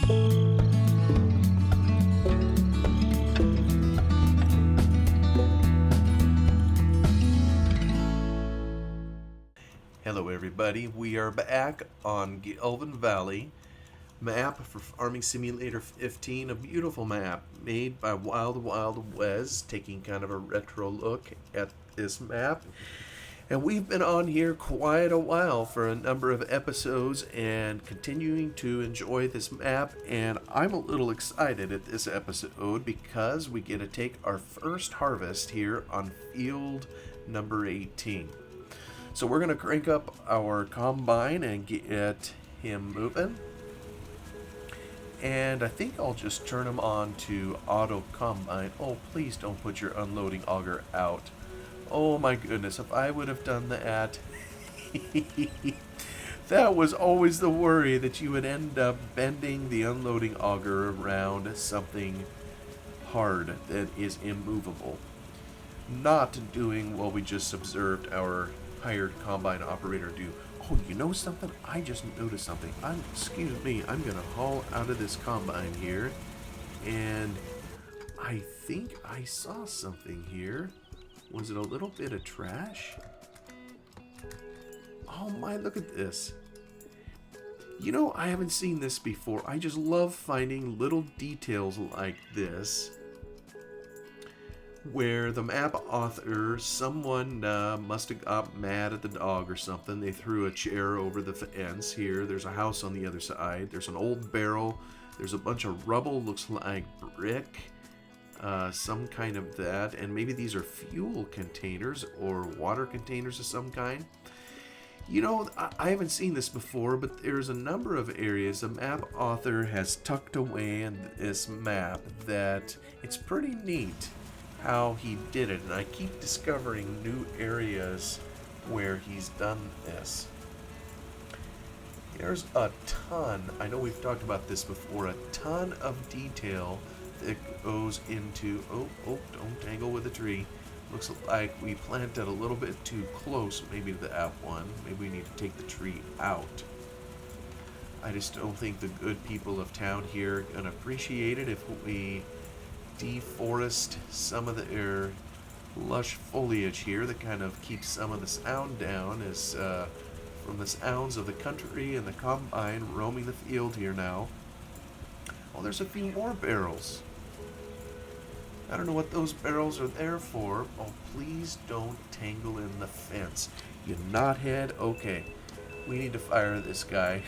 Hello everybody, we are back on Gelvin Valley, map for Farming Simulator 15, a beautiful map made by Wild Wild Wes, taking kind of a retro look at this map. And we've been on here quite a while for a number of episodes and continuing to enjoy this map, and I'm a little excited at this episode because we get to take our first harvest here on field number 18. So we're going to crank up our combine and get him moving. And I think I'll just turn him on to auto combine. Oh, please don't put your unloading auger out. Oh my goodness, if I would have done that. That was always the worry, that you would end up bending the unloading auger around something hard that is immovable. Not doing what we just observed our hired combine operator do. Oh, you know something? I just noticed something. Excuse me, I'm gonna haul out of this combine here, and I think I saw something here. Was it a little bit of trash? Oh my, look at this. You know, I haven't seen this before. I just love finding little details like this, where the map author, someone must have got mad at the dog or something. They threw a chair over the fence here. There's a house on the other side. There's an old barrel. There's a bunch of rubble, looks like brick, some kind of that. And maybe these are fuel containers or water containers of some kind. You know, I haven't seen this before, but there's a number of areas the map author has tucked away in this map that it's pretty neat how he did it, and I keep discovering new areas where he's done this. There's a ton, I know we've talked about this before, a ton of detail that goes into, oh, don't tangle with a tree. Looks like we planted a little bit too close, maybe to that one. Maybe we need to take the tree out. I just don't think the good people of town here are gonna appreciate it if we deforest some of the lush foliage here that kind of keeps some of the sound down, as from the sounds of the country and the combine roaming the field here now. Oh, there's a few more barrels. I don't know what those barrels are there for. Oh, please don't tangle in the fence, you knothead. Okay, we need to fire this guy.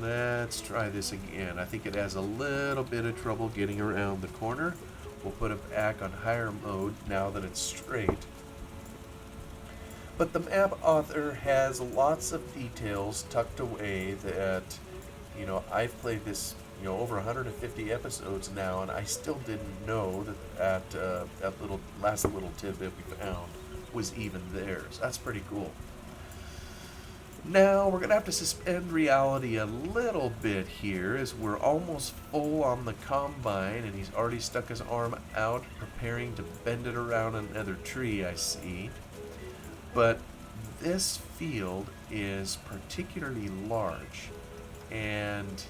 Let's try this again. I think it has a little bit of trouble getting around the corner. We'll put it back on higher mode now that it's straight. But the map author has lots of details tucked away that, you know, I've played this, you know, over 150 episodes now, and I still didn't know that that little last little tidbit we found was even there. So that's pretty cool. Now, we're going to have to suspend reality a little bit here, as we're almost full on the combine, and he's already stuck his arm out, preparing to bend it around another tree, I see. But this field is particularly large, and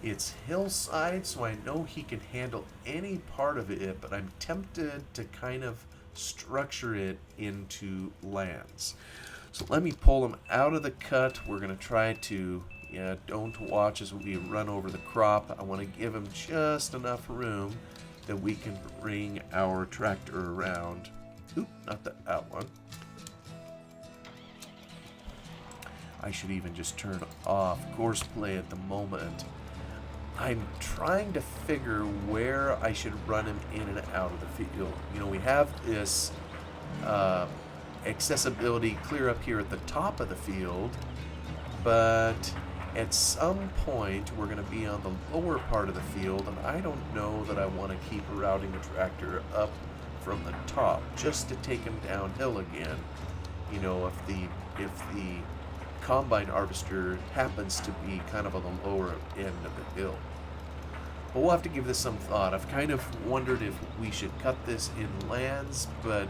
it's hillside, so I know he can handle any part of it, but I'm tempted to kind of structure it into lands. So let me pull him out of the cut. We're going to try to, don't watch as we run over the crop. I want to give him just enough room that we can bring our tractor around. Oop, not that one. I should even just turn off courseplay at the moment. I'm trying to figure where I should run him in and out of the field. You know, we have this accessibility clear up here at the top of the field, but at some point we're going to be on the lower part of the field, and I don't know that I want to keep routing the tractor up from the top just to take him downhill again. You know, if the combine harvester happens to be kind of on the lower end of the hill. But we'll have to give this some thought. I've kind of wondered if we should cut this in lands, but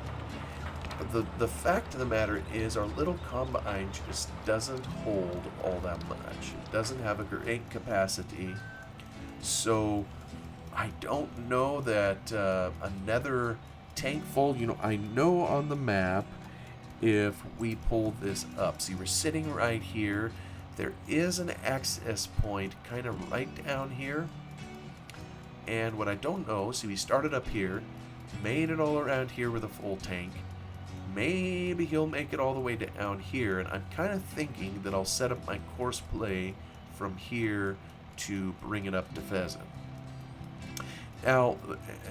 the fact of the matter is our little combine just doesn't hold all that much. It doesn't have a great capacity. So I don't know that another tank full, I know on the map if we pull this up. See, we're sitting right here. There is an access point kind of right down here. And what I don't know, see, we started up here, made it all around here with a full tank. Maybe he'll make it all the way down here, and I'm kind of thinking that I'll set up my course play from here to bring it up to Pheasant. Now,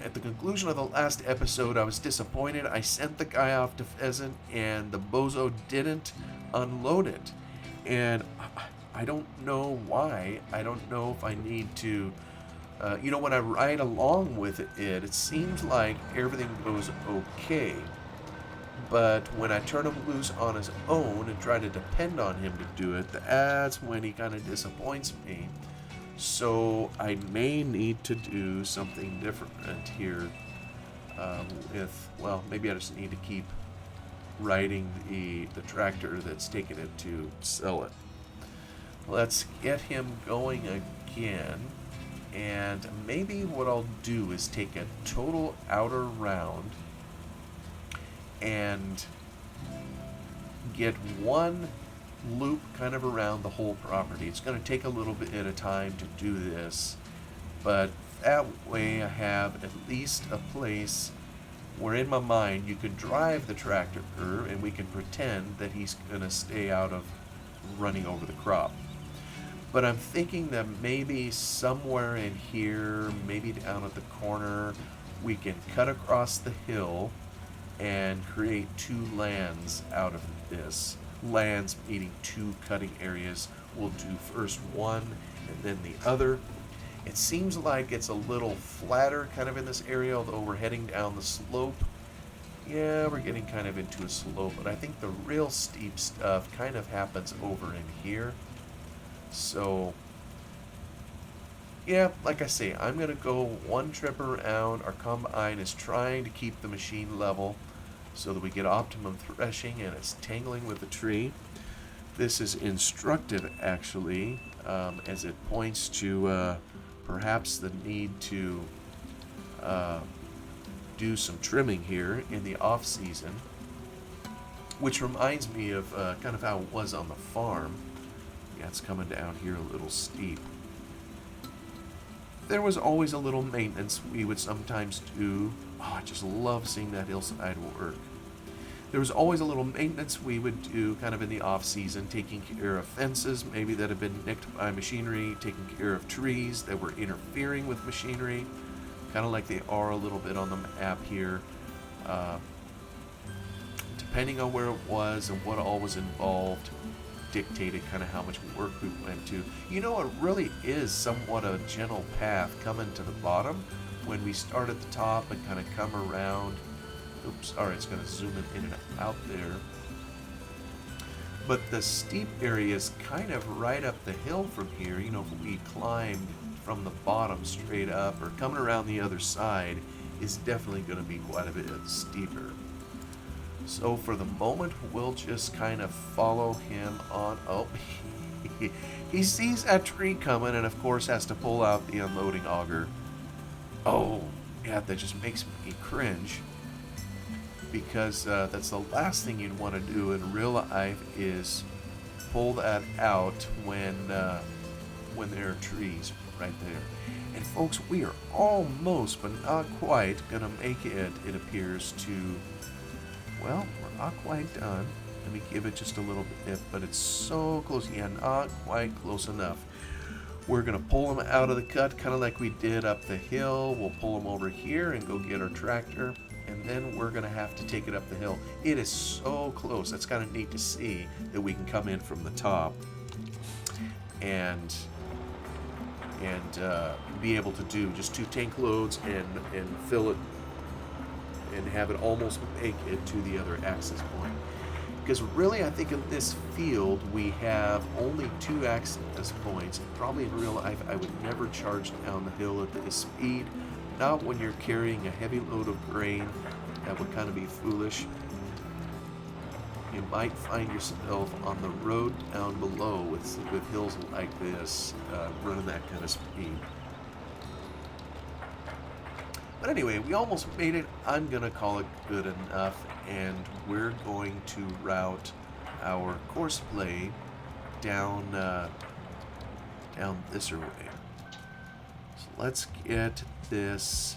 at the conclusion of the last episode, I was disappointed. I sent the guy off to Pheasant, and the bozo didn't unload it. And I don't know why. I don't know if I need to... when I ride along with it seems like everything goes okay. But when I turn him loose on his own and try to depend on him to do it, that's when he kind of disappoints me. So I may need to do something different here maybe I just need to keep riding the tractor that's taking it to sell it. Let's get him going again. And maybe what I'll do is take a total outer round and get one loop kind of around the whole property. It's going to take a little bit at a time to do this, but that way I have at least a place where in my mind you can drive the tractor and we can pretend that he's going to stay out of running over the crop. But I'm thinking that maybe somewhere in here, maybe down at the corner, we can cut across the hill and create two lands out of this. Lands meaning two cutting areas. We'll do first one and then the other. It seems like it's a little flatter kind of in this area, although we're heading down the slope. Yeah, we're getting kind of into a slope, but I think the real steep stuff kind of happens over in here. So, yeah, like I say, I'm going to go one trip around. Our combine is trying to keep the machine level so that we get optimum threshing and it's tangling with the tree. This is instructive, actually, as it points to perhaps the need to do some trimming here in the off-season, which reminds me of kind of how it was on the farm. Yeah, it's coming down here a little steep. There was always a little maintenance we would sometimes do. Oh, I just love seeing that hillside work. There was always a little maintenance we would do kind of in the off-season, taking care of fences maybe that have been nicked by machinery, taking care of trees that were interfering with machinery, kind of like they are a little bit on the map here. Depending on where it was and what all was involved, dictated kind of how much work we went to. It really is somewhat a gentle path coming to the bottom when we start at the top and kind of come around. Oops, alright, it's going to zoom in and out there. But the steep area is kind of right up the hill from here. If we climbed from the bottom straight up or coming around the other side is definitely going to be quite a bit steeper. So for the moment, we'll just kind of follow him on. Oh, he sees that tree coming and of course has to pull out the unloading auger. Oh, yeah, that just makes me cringe. Because that's the last thing you'd want to do in real life is pull that out when there are trees right there. And folks, we are almost, but not quite, going to make it, it appears, to... Well, we're not quite done. Let me give it just a little bit, but it's so close. Yeah, not quite close enough. We're going to pull them out of the cut, kind of like we did up the hill. We'll pull them over here and go get our tractor, and then we're going to have to take it up the hill. It is so close. That's kind of neat to see that we can come in from the top and be able to do just 2 tank loads and fill it and have it almost make it to the other access point. Because really, I think in this field, we have only 2 access points. Probably in real life, I would never charge down the hill at this speed. Not when you're carrying a heavy load of grain. That would kind of be foolish. You might find yourself on the road down below with hills like this, running that kind of speed. But anyway, we almost made it. I'm going to call it good enough, and we're going to route our course play down this way. So let's get this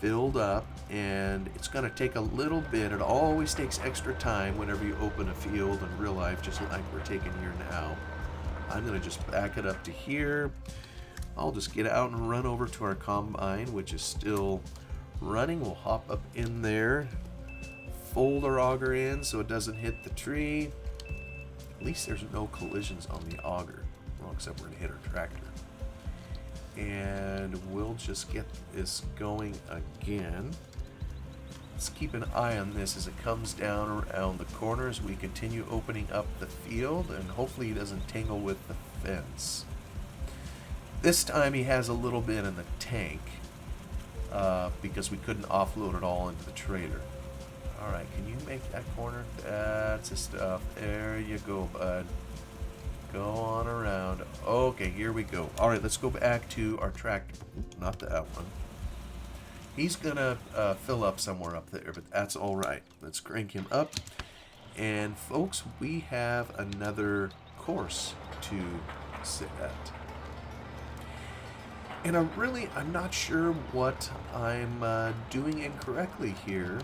filled up, and it's going to take a little bit. It always takes extra time whenever you open a field in real life, just like we're taking here now. I'm going to just back it up to here. I'll just get out and run over to our combine, which is still running. We'll hop up in there, fold our auger in so it doesn't hit the tree. At least there's no collisions on the auger, well, except we're going to hit our tractor. And we'll just get this going again. Let's keep an eye on this as it comes down around the corner as we continue opening up the field, and hopefully he doesn't tangle with the fence. This time he has a little bit in the tank because we couldn't offload it all into the trailer. Alright, can you make that corner? That's the stuff. There you go, bud. Go on around. Okay, here we go. Alright, let's go back to our tractor. Not that one. He's gonna fill up somewhere up there, but that's alright. Let's crank him up. And folks, we have another course to set. And I'm not sure what I'm doing incorrectly here.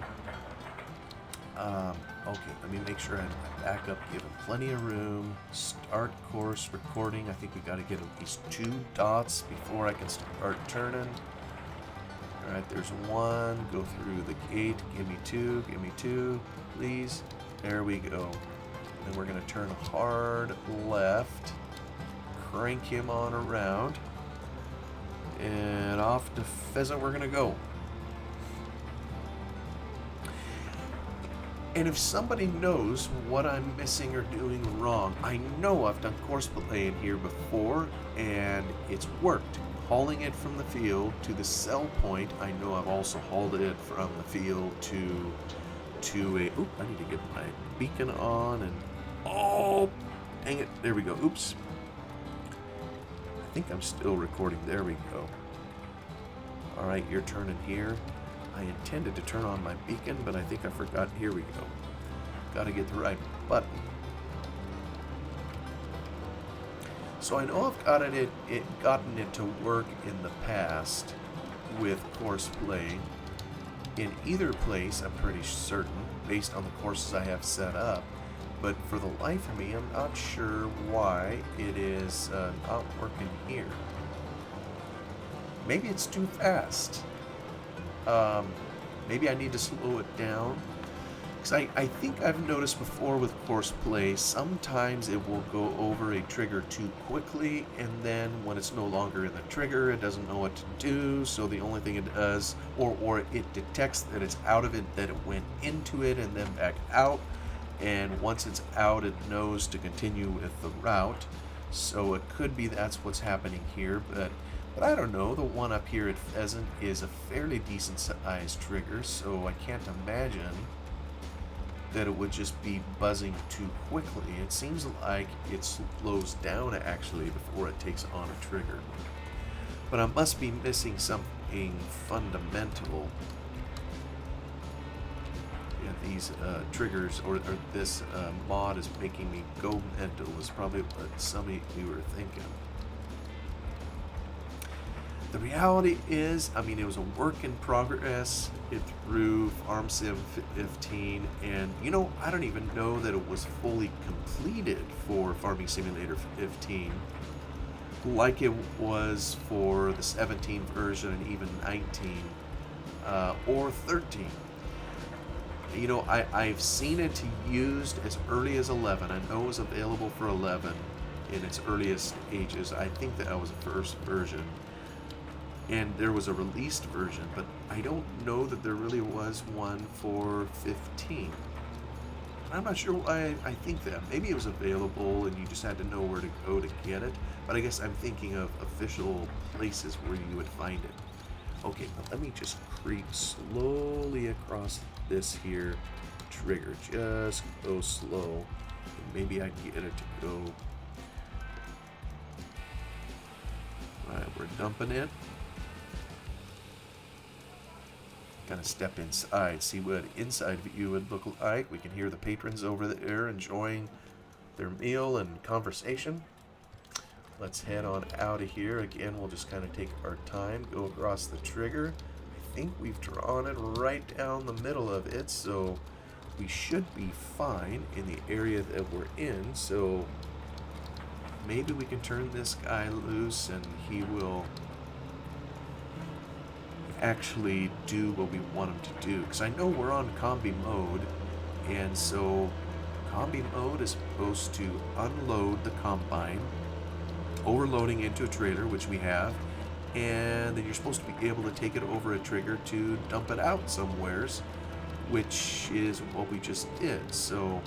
Okay, let me make sure I back up, give him plenty of room. Start course recording. I think we got to get at least 2 dots before I can start turning. All right, there's 1. Go through the gate. Give me 2, please. There we go. And we're going to turn hard left. Crank him on around. And off to Pheasant we're gonna go. And if somebody knows what I'm missing or doing wrong, I know I've done course play in here before and it's worked. Hauling it from the field to the sell point. I know I've also hauled it from the field to a, oop, I need to get my beacon on, and oh, dang it, there we go, oops. I think I'm still recording. There we go. Alright, you're turning here. I intended to turn on my beacon, but I think I forgot. Here we go. Gotta get the right button. So I know I've gotten it to work in the past with course play. In either place, I'm pretty certain, based on the courses I have set up. But for the life of me, I'm not sure why it is not working here. Maybe it's too fast. Maybe I need to slow it down. Because I think I've noticed before with course play, sometimes it will go over a trigger too quickly, and then when it's no longer in the trigger, it doesn't know what to do, so the only thing it does, or it detects that it's out of it, that it went into it and then back out. And once it's out, it knows to continue with the route. So it could be that's what's happening here, but I don't know. The one up here at Pheasant is a fairly decent sized trigger, so I can't imagine that it would just be buzzing too quickly. It seems like it slows down actually before it takes on a trigger. But I must be missing something fundamental. These triggers or this mod is making me go mental is probably what some of you were thinking. The reality is, I mean, it was a work in progress. It through Farm Sim 15, and you know, I don't even know that it was fully completed for Farming Simulator 15 like it was for the 17 version and even 19 or 13. You know, I've seen it used as early as 11. I know it was available for 11 in its earliest ages. I think that was the first version. And there was a released version, but I don't know that there really was one for 15. I'm not sure why I think that. Maybe it was available and you just had to know where to go to get it. But I guess I'm thinking of official places where you would find it. Okay, now let me just creep slowly across this here trigger. Just go slow. And maybe I can get it to go. Alright, we're dumping it. Kind of step inside, see what inside view would look like. We can hear the patrons over there enjoying their meal and conversation. Let's head on out of here. Again, we'll just kind of take our time, go across the trigger. I think we've drawn it right down the middle of it, so we should be fine in the area that we're in. So maybe we can turn this guy loose and he will actually do what we want him to do, because I know we're on combi mode, and so combi mode is supposed to unload the combine, overloading into a trailer, which we have, and then you're supposed to be able to take it over a trigger to dump it out somewheres, which is what we just did. So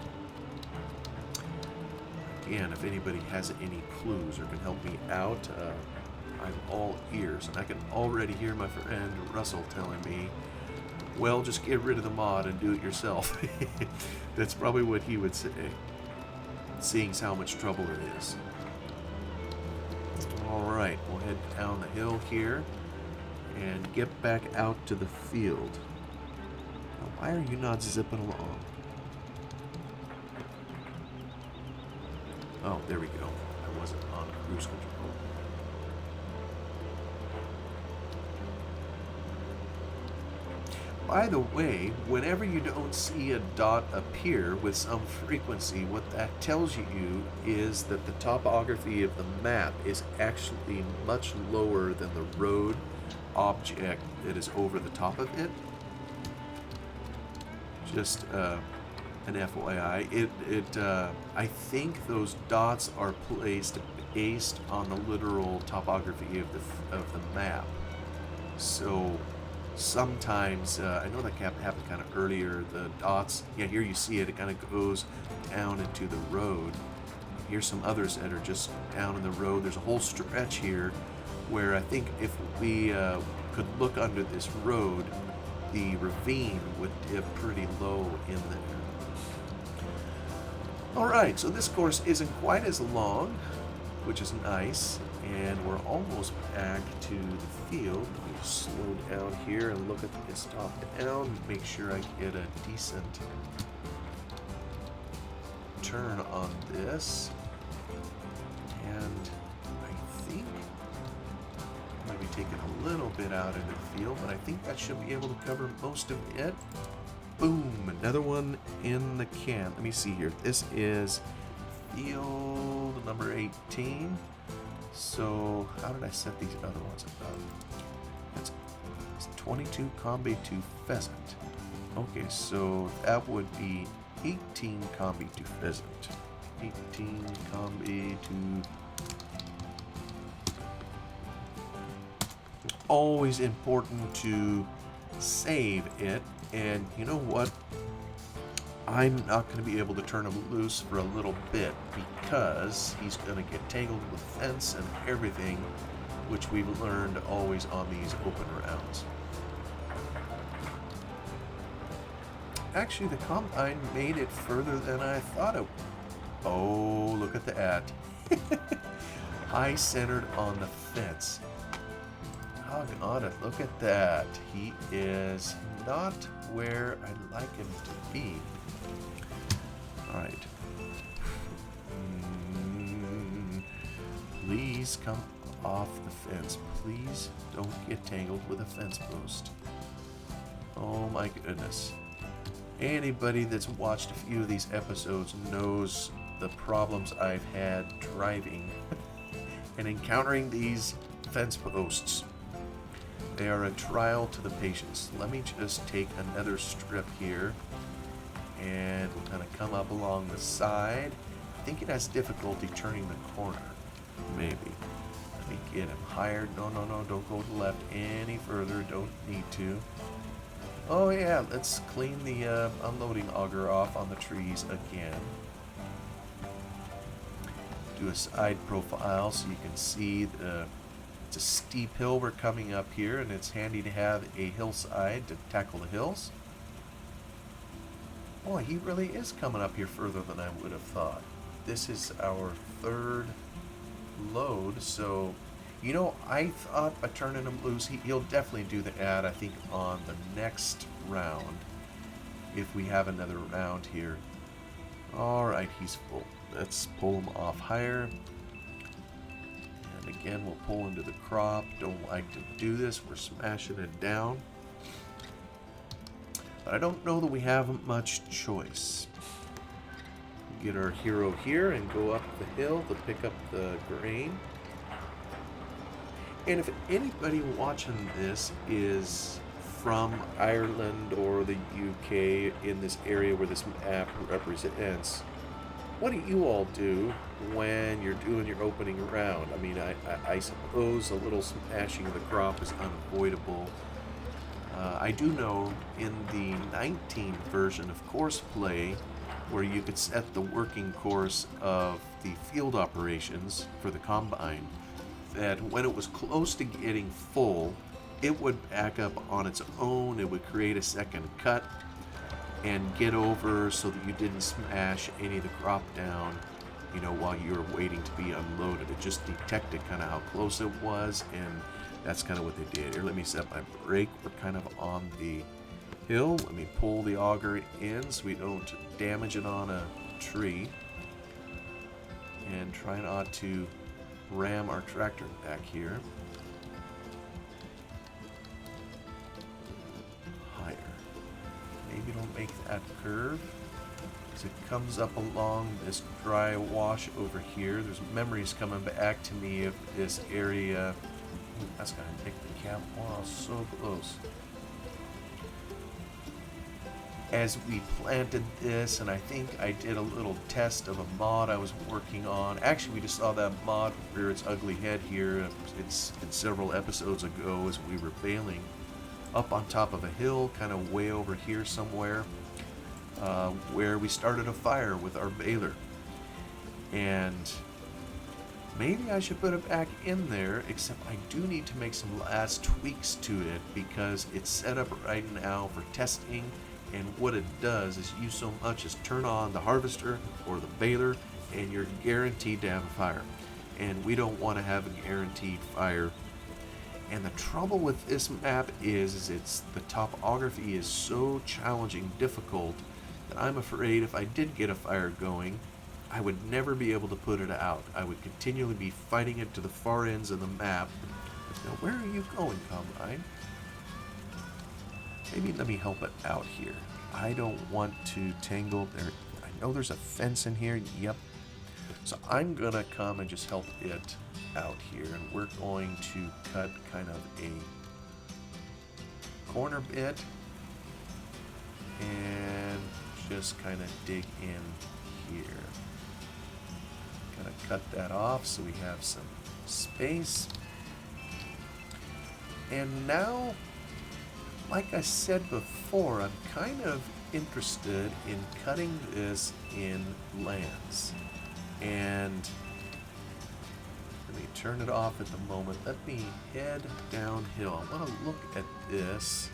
again, if anybody has any clues or can help me out, I'm all ears, and I can already hear my friend Russell telling me, well, just get rid of the mod and do it yourself. That's probably what he would say, seeing how much trouble it is. Alright, we'll head down the hill here and get back out to the field. Now, why are you not zipping along? Oh, there we go. I wasn't on cruise control. By the way, whenever you don't see a dot appear with some frequency, what that tells you is that the topography of the map is actually much lower than the road object that is over the top of it. Just an FYI. I think those dots are placed based on the literal topography of the map. So sometimes, I know that happened kind of earlier, the dots, yeah, here you see it, it kind of goes down into the road. Here's some others that are just down in the road. There's a whole stretch here where I think if we could look under this road, the ravine would dip pretty low in there. Alright, so this course isn't quite as long, which is nice, and we're almost back to the field. Let me slow down here and look at this top down, make sure I get a decent turn on this. And I think I might be taking a little bit out into the field, but I think that should be able to cover most of it. Boom, another one in the can. Let me see here. This is field number 18. So how did I set these other ones up? It's 22 combi to pheasant. Okay, so that would be 18 combi to pheasant. 18 combi to... Always important to save it, and you know what? I'm not going to be able to turn him loose for a little bit because he's going to get tangled with fence and everything, which we've learned always on these open rounds. Actually, the combine made it further than I thought it would. Oh, look at that. High centered on the fence. Doggone it, look at that. He is not where I'd like him to be. Alright. Please come off the fence. Please don't get tangled with a fence post. Oh my goodness. Anybody that's watched a few of these episodes knows the problems I've had driving and encountering these fence posts. They are a trial to the patience. Let me just take another strip here, and we'll kind of come up along the side. I think it has difficulty turning the corner, maybe. Let me get him higher. No, don't go to the left any further. Don't need to. Oh yeah, let's clean the unloading auger off on the trees again. Do a side profile so you can see it's a steep hill we're coming up here, and it's handy to have a hillside to tackle the hills. Boy, he really is coming up here further than I would have thought. This is our third load, so I thought by turning him loose, he'll definitely do the ad, I think, on the next round, if we have another round here. Alright, he's full. Let's pull him off higher. And again, we'll pull into the crop. Don't like to do this. We're smashing it down. But I don't know that we have much choice. Get our hero here and go up the hill to pick up the grain. And if anybody watching this is from Ireland or the UK in this area where this map represents, what do you all do when you're doing your opening round? I mean, I suppose a little smashing of the crop is unavoidable. I do know in the 19 version of courseplay, where you could set the working course of the field operations for the combine, that when it was close to getting full, it would back up on its own. It would create a second cut and get over so that you didn't smash any of the crop down, while you were waiting to be unloaded. It just detected kind of how close it was, and that's kind of what they did. Here, let me set my brake. We're kind of on the hill. Let me pull the auger in so we don't damage it on a tree. And try not to ram our tractor back here. Higher. Maybe don't make that curve. As it comes up along this dry wash over here, there's memories coming back to me of this area. Ooh, that's gonna take the cap. Wow, so close. As we planted this, and I think I did a little test of a mod I was working on. Actually, we just saw that mod rear its ugly head here. It's several episodes ago as we were bailing up on top of a hill, kind of way over here somewhere, where we started a fire with our baler. And maybe I should put it back in there, except I do need to make some last tweaks to it because it's set up right now for testing. And what it does is you so much as turn on the harvester or the baler and you're guaranteed to have a fire. And we don't want to have a guaranteed fire. And the trouble with this map is it's the topography is so challenging, difficult, that I'm afraid if I did get a fire going, I would never be able to put it out. I would continually be fighting it to the far ends of the map. Now, where are you going, Combine? Maybe let me help it out here. I don't want to tangle there. I know there's a fence in here. Yep. So I'm gonna come and just help it out here, and we're going to cut kind of a corner bit and just kind of dig in here. Kind of cut that off so we have some space. And now, like I said before, I'm kind of interested in cutting this in lands. And let me turn it off at the moment. Let me head downhill. I want to look at this.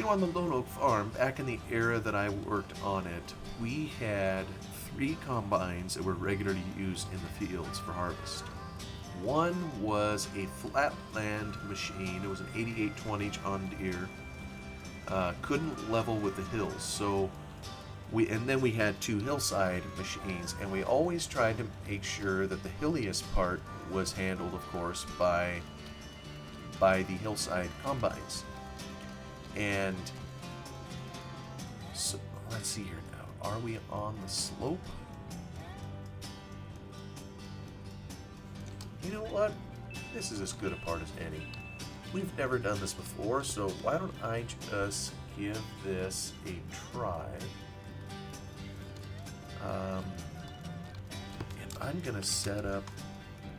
On the Lone Oak Farm, back in the era that I worked on it, we had 3 combines that were regularly used in the fields for harvest. One was a flatland machine. It was an 8820 John Deere. Couldn't level with the hills, so then we had 2 hillside machines, and we always tried to make sure that the hilliest part was handled, of course, by the hillside combines. And so let's see here now. Are we on the slope? You know what? This is as good a part as any. We've never done this before, so why don't I just give this a try. And I'm going to set up,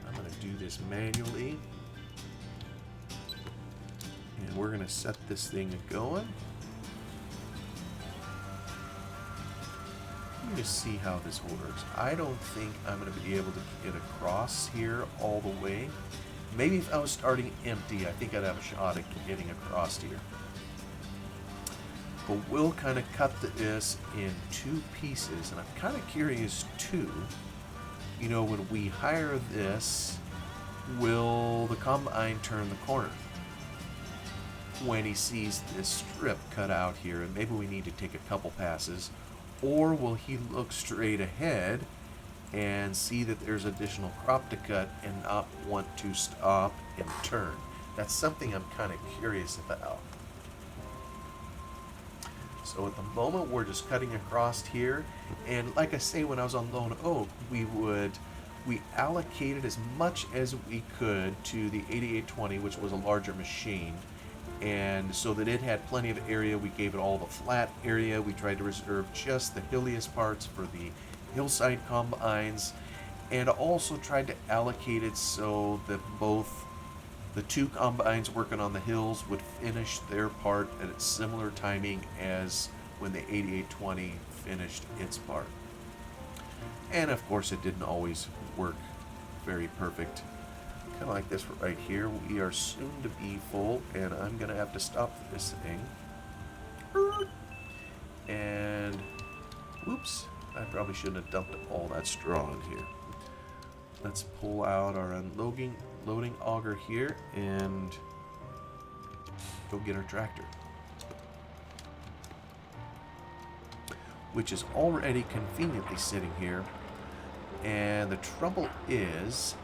I'm going to do this manually. And we're going to set this thing going. Let me just see how this works. I don't think I'm going to be able to get across here all the way. Maybe if I was starting empty, I think I'd have a shot at getting across here. But we'll kind of cut this in 2 pieces, and I'm kind of curious too, you know, when we hire this, will the combine turn the corner when he sees this strip cut out here, and maybe we need to take a couple passes, or will he look straight ahead and see that there's additional crop to cut and not want to stop and turn? That's something I'm kind of curious about. So at the moment we're just cutting across here, and like I say, when I was on Lone Oak, we allocated as much as we could to the 8820, which was a larger machine, and so that it had plenty of area. We gave it all the flat area. We tried to reserve just the hilliest parts for the hillside combines, and also tried to allocate it so that both the 2 combines working on the hills would finish their part at a similar timing as when the 8820 finished its part. And of course it didn't always work very perfect. Kind of like this right here. We are soon to be full, and I'm going to have to stop this thing. And whoops, I probably shouldn't have dumped all that straw in here. Let's pull out our loading auger here and go get our tractor, which is already conveniently sitting here. And the trouble is,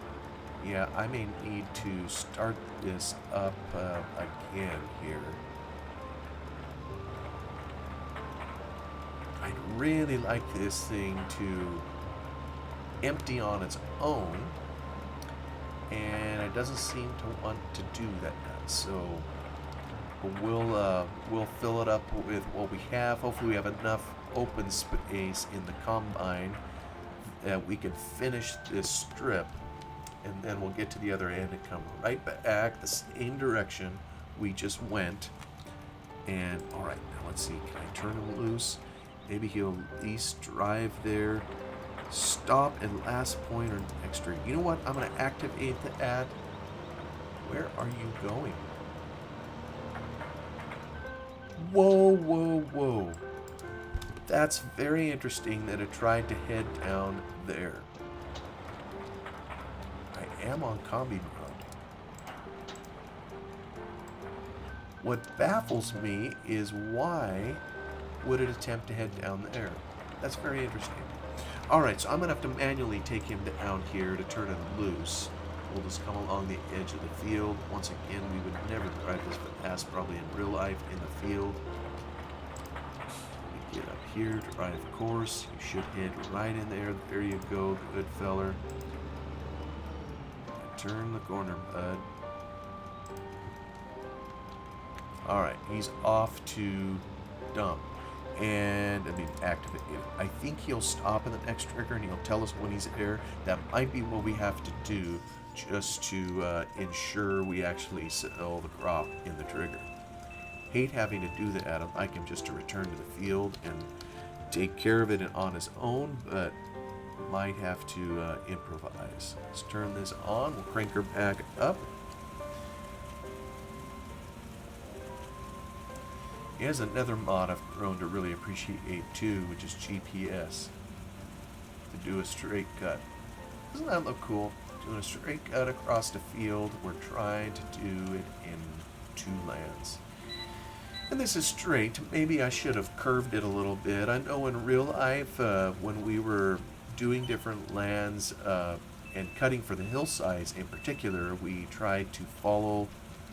yeah, I may need to start this up again here. I'd really like this thing to empty on its own, and it doesn't seem to want to do that. So we'll fill it up with what we have. Hopefully we have enough open space in the combine that we can finish this strip, and then we'll get to the other end and come right back the same direction we just went. And all right, now let's see, can I turn him loose? Maybe he'll at least drive there. Stop and last pointer extra. You know what? I'm going to activate the ad. Where are you going? Whoa, whoa, whoa. That's very interesting that it tried to head down there. I am on combi mode. What baffles me is why would it attempt to head down there? That's very interesting. Alright, so I'm going to have to manually take him down here to turn him loose. We'll just come along the edge of the field. Once again, we would never drive this fast, probably in real life, in the field. We get up here, drive course. You should head right in there. There you go, good feller. Turn the corner, bud. Alright, he's off to dump. And I mean, activate it. I think he'll stop in the next trigger and he'll tell us when he's there. That might be what we have to do just to ensure we actually sell the crop in the trigger. Hate having to do that. I'd like him just to return to the field and take care of it on his own, but might have to improvise. Let's turn this on. We'll crank her back up. Here's another mod I've grown to really appreciate too, which is GPS. To do a straight cut. Doesn't that look cool? Doing a straight cut across the field. We're trying to do it in 2 lands. And this is straight. Maybe I should have curved it a little bit. I know in real life, when we were doing different lands and cutting for the hillsides in particular, we tried to follow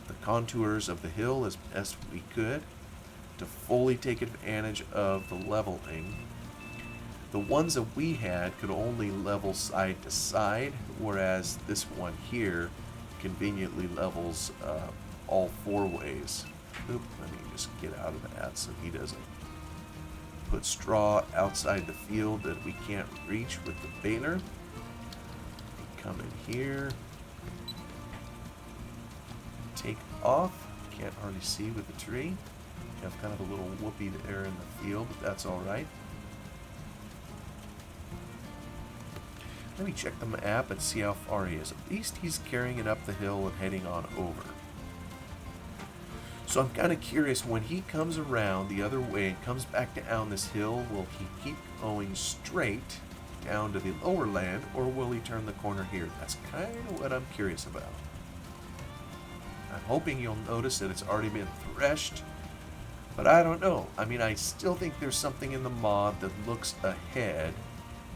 the contours of the hill as best we could to fully take advantage of the leveling. The ones that we had could only level side to side, whereas this one here conveniently levels all 4 ways. Oop, let me just get out of that so he doesn't put straw outside the field that we can't reach with the baler. Come in here, take off, Can't hardly see with the tree. You have kind of a little whoopee there in the field, but that's all right. Let me check the map and see how far he is. At least he's carrying it up the hill and heading on over. So I'm kind of curious, when he comes around the other way and comes back down this hill, will he keep going straight down to the lower land, or will he turn the corner here? That's kind of what I'm curious about. I'm hoping you'll notice that it's already been threshed, but I don't know. I mean, I still think there's something in the mob that looks ahead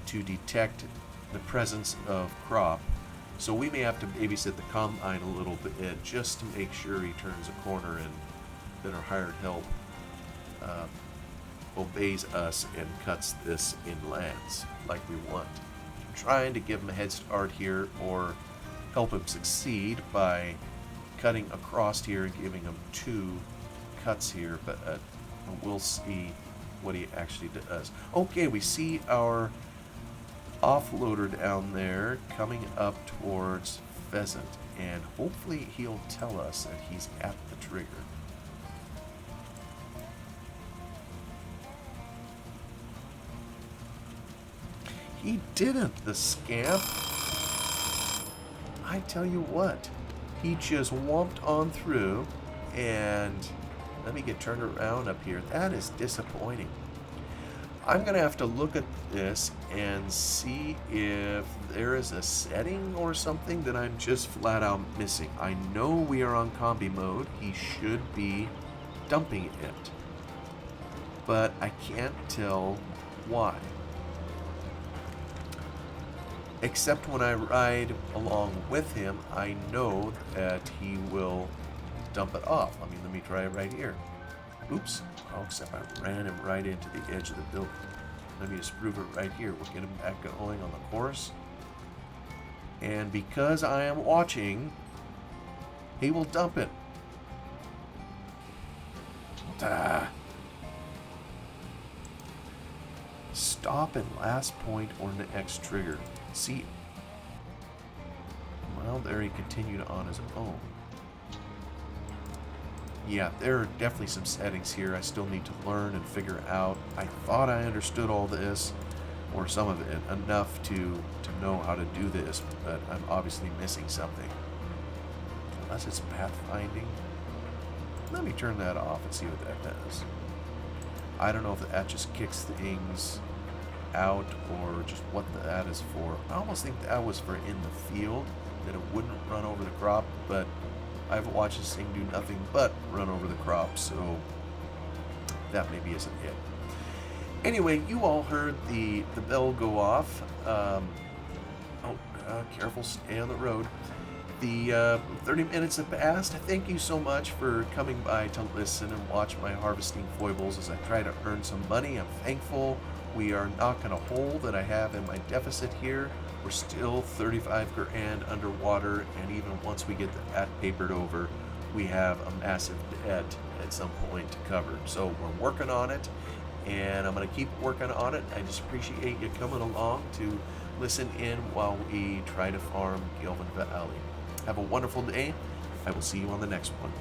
to detect the presence of crop. So we may have to babysit the combine a little bit just to make sure he turns a corner and that our hired help obeys us and cuts this in lands like we want. I'm trying to give him a head start here, or help him succeed by cutting across here and giving him 2 cuts here, but we'll see what he actually does. Okay, we see our offloader down there coming up towards pheasant, and hopefully he'll tell us that he's at the trigger. He didn't, the scamp. I tell you what, he just whomped on through, and let me get turned around up here. That is disappointing. I'm going to have to look at this and see if there is a setting or something that I'm just flat out missing. I know we are on combi mode. He should be dumping it, but I can't tell why. Except when I ride along with him, I know that he will dump it off. I mean, let me try it right here. Oops. Oh, except I ran him right into the edge of the building. Let me just prove it right here. We'll get him back going on the course. And because I am watching, he will dump it. Stop at last point or next trigger. See, well, there he continued on his own. Yeah, there are definitely some settings here I still need to learn and figure out. I thought I understood all this, or some of it, enough to know how to do this, but I'm obviously missing something. Unless it's pathfinding. Let me turn that off and see what that does. I don't know if that just kicks things out or just what that is for. I almost think that was for in the field, that it wouldn't run over the crop, but I've watched this thing do nothing but run over the crop, so that maybe isn't it. Anyway, you all heard the bell go off. Careful, stay on the road. The 30 minutes have passed. Thank you so much for coming by to listen and watch my harvesting foibles as I try to earn some money. I'm thankful we are knocking a hole that I have in my deficit here. We're still 35 grand underwater, and even once we get that papered over, we have a massive debt at some point to cover. So we're working on it, and I'm going to keep working on it. I just appreciate you coming along to listen in while we try to farm Gelvin Valley. Have a wonderful day. I will see you on the next one.